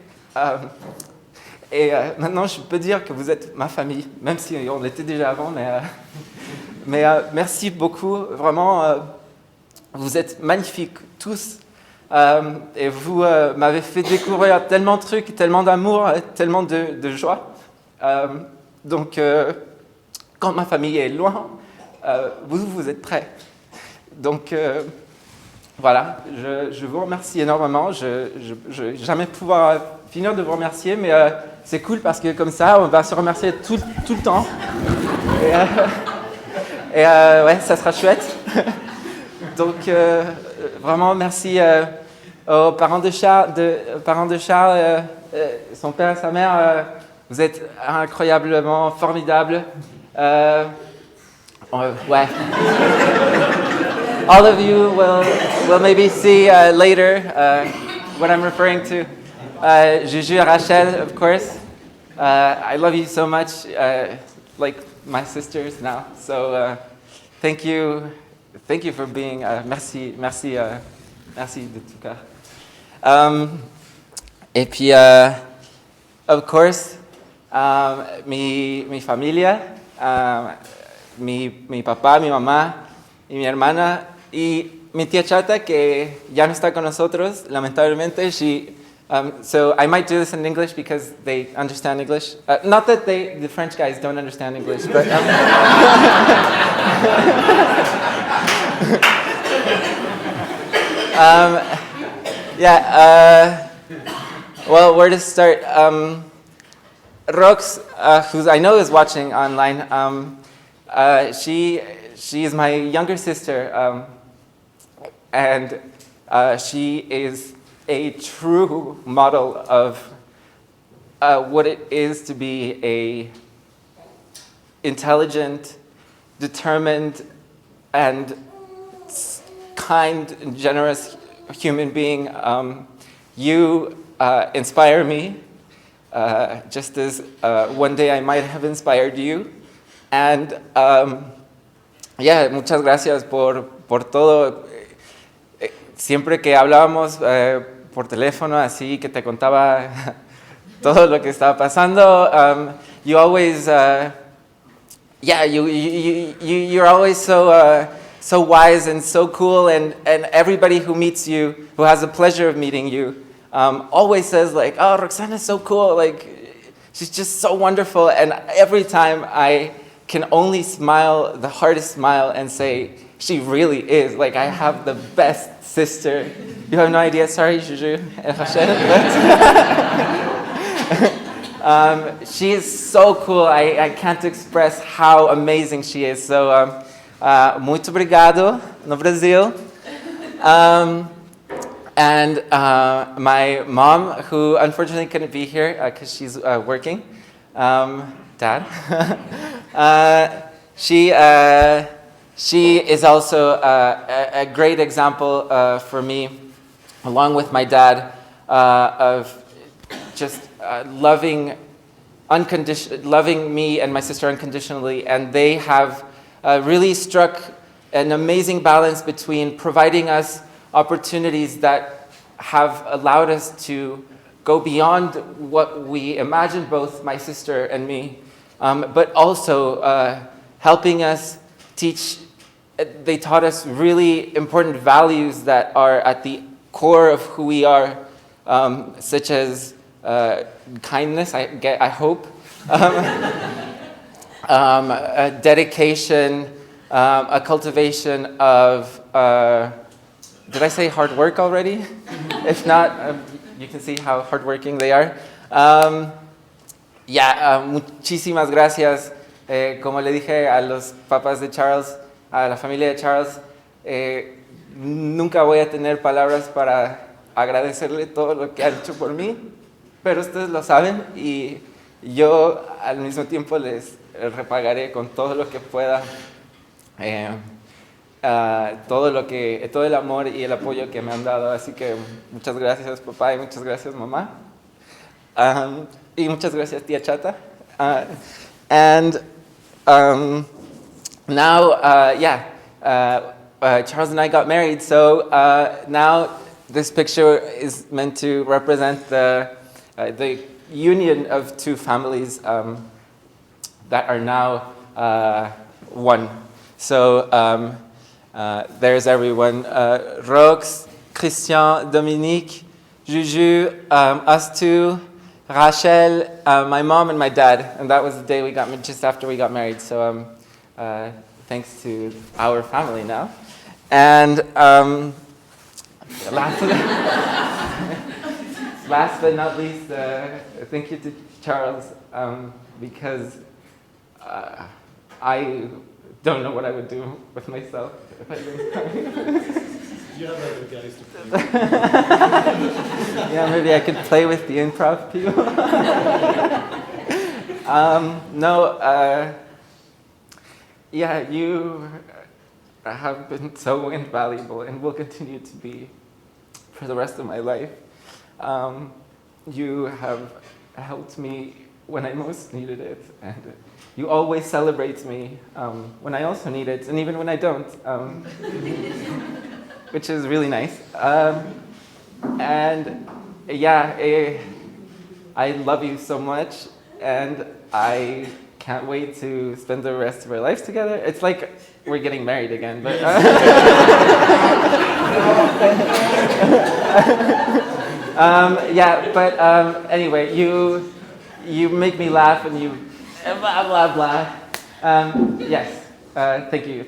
[SPEAKER 2] Et maintenant, je peux dire que vous êtes ma famille, même si on l'était déjà avant. Mais merci beaucoup, vraiment. Vous êtes magnifiques tous. Et vous m'avez fait découvrir tellement de trucs, tellement d'amour, tellement de joie. Donc, quand ma famille est loin, vous êtes prêts. Donc, voilà, je vous remercie énormément. Je vais jamais pouvoir finir de vous remercier, mais c'est cool parce que comme ça, on va se remercier tout le temps. Et ouais, ça sera chouette. Donc, vraiment, merci aux parents de Charles, son père et sa mère. Vous êtes incroyablement formidables. Ouais. All of you will maybe see later what I'm referring to. Juju and Rachel, of course. I love you so much, like my sisters now. So thank you for being. Merci de tout cœur. Et puis, of course, mi familia, mi papá, mi mamá y mi hermana y mi tía Chata, que ya no está con nosotros, lamentablemente. So I might do this in English because they understand English. Not that the French guys don't understand English, but yeah. Well, where to start? Rox, who I know is watching online, she is my younger sister, and she is a true model of what it is to be a intelligent, determined, and kind and generous human being. You inspire me, just as one day I might have inspired you. And yeah, muchas gracias por todo. Siempre que hablábamos por teléfono, así que te contaba todo lo que estaba pasando, you always, you're always so wise and so cool, and everybody who meets you, who has the pleasure of meeting you, always says like, oh, Roxana's so cool, like, she's just so wonderful, and every time I can only smile, the hardest smile, and say, she really is, like, I have the best sister. You have no idea, sorry, Juju and Hashem, but she is so cool, I can't express how amazing she is, so muito obrigado, no Brasil. And my mom, who unfortunately couldn't be here because she's working, Dad, she is also a great example for me, along with my dad, of just loving me and my sister unconditionally, and they have really struck an amazing balance between providing us opportunities that have allowed us to go beyond what we imagined, both my sister and me, but also helping us teach. They taught us really important values that are at the core of who we are, such as kindness, I hope, a dedication, a cultivation of, did I say hard work already? If not, you can see how hardworking they are. Muchísimas gracias. Como le dije a los papás de Charles, a la familia de Charles, nunca voy a tener palabras para agradecerle todo lo que ha hecho por mí, pero ustedes lo saben y yo al mismo tiempo les repagaré con todo lo que pueda, todo el amor y el apoyo que me han dado. Así que muchas gracias, papá, y muchas gracias, mamá. Y muchas gracias, tía Chata. Now, Charles and I got married, so now this picture is meant to represent the union of two families that are now one. So there's everyone, Rox, Christian, Dominique, Juju, us two, Rachel, my mom and my dad, and that was the day we got just after we got married. So thanks to our family now. And last but not least, thank you to Charles, because I don't know what I would do with myself if I didn't.
[SPEAKER 12] You have other guys to play with.
[SPEAKER 2] Yeah, maybe I could play with the improv people. You have been so invaluable and will continue to be for the rest of my life. You have helped me when I most needed it, and you always celebrate me when I also need it, and even when I don't, which is really nice. I love you so much, and I can't wait to spend the rest of our lives together. It's like we're getting married again, but anyway, you make me laugh, and you blah blah blah. Yes, thank you.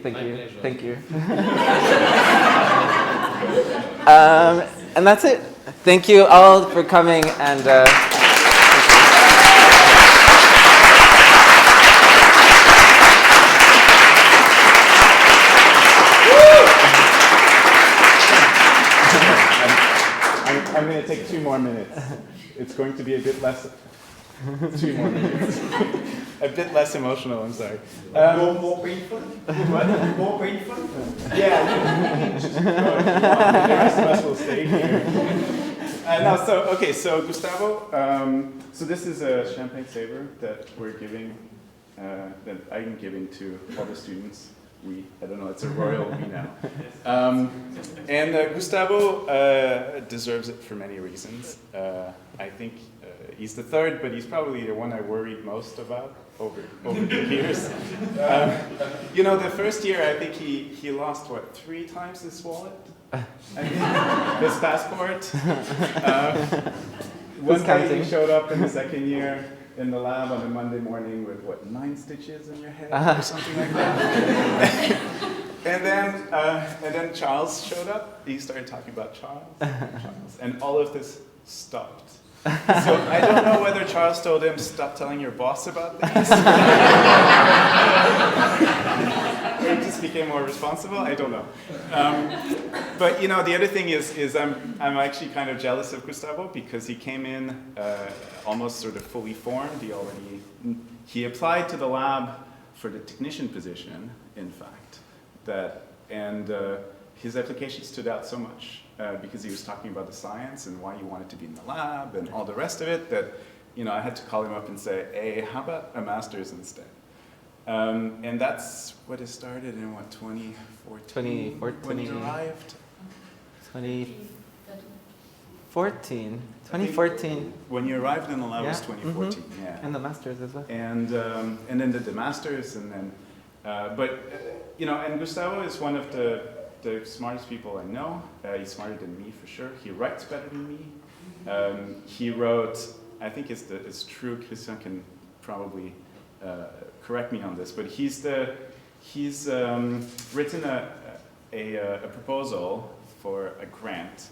[SPEAKER 2] And that's it. Thank you all for coming, and.
[SPEAKER 4] take 2 more minutes. It's going to be a bit less. 2 more minutes. A bit less emotional, I'm sorry.
[SPEAKER 8] More painful?
[SPEAKER 4] What?
[SPEAKER 8] More painful?
[SPEAKER 4] Yeah, you can just go if you want. The rest of us will stay here. No, so Gustavo, so this is a champagne saver that we're giving, that I'm giving to all the students. I don't know, it's a royal we now. And Gustavo deserves it for many reasons. I think he's the third, but he's probably the one I worried most about over the years. You know, the first year, I think he lost, 3 times his wallet? I think, his passport. One day he showed up in the second year in the lab on a Monday morning with 9 stitches in your head or something like that. and then Charles showed up. He started talking about Charles, and all of this stopped. So I don't know whether Charles told him, stop telling your boss about these. Or he just became more responsible, I don't know. But you know, the other thing is I'm actually kind of jealous of Gustavo because he came in almost sort of fully formed. He applied to the lab for the technician position, in fact, and his application stood out so much. Because he was talking about the science and why you wanted to be in the lab and all the rest of it, that I had to call him up and say, hey, how about a master's instead? And that's what it started in 2014? When you arrived?
[SPEAKER 2] 2014.
[SPEAKER 4] When you arrived in the lab was 2014, yeah.
[SPEAKER 2] And the master's as well.
[SPEAKER 4] And then did the master's, and then, and Gustavo is one of the smartest people I know. He's smarter than me for sure. He writes better than me. He wrote, I think it's true, Christian can probably correct me on this, but he's written a proposal for a grant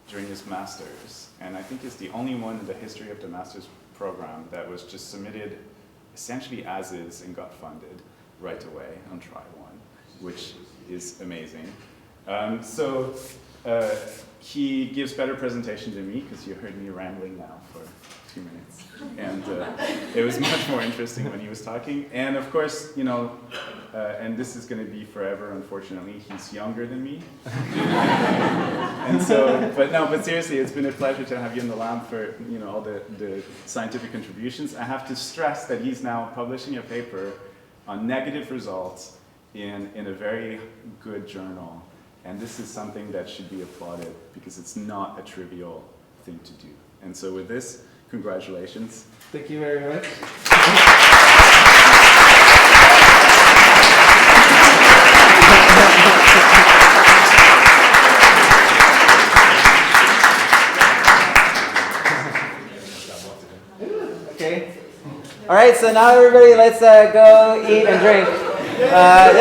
[SPEAKER 4] during his master's, and I think it's the only one in the history of the master's program that was just submitted essentially as is and got funded right away on try one, which is amazing. So he gives better presentation than me because you heard me rambling now for 2 minutes. And it was much more interesting when he was talking. And of course, and this is going to be forever, unfortunately, he's younger than me. And so, but seriously, it's been a pleasure to have you in the lab for, all the scientific contributions. I have to stress that he's now publishing a paper on negative results in a very good journal. And this is something that should be applauded because it's not a trivial thing to do. And so with this, congratulations.
[SPEAKER 2] Thank you very much. Okay. All right, so now everybody, let's go eat and drink. Bye.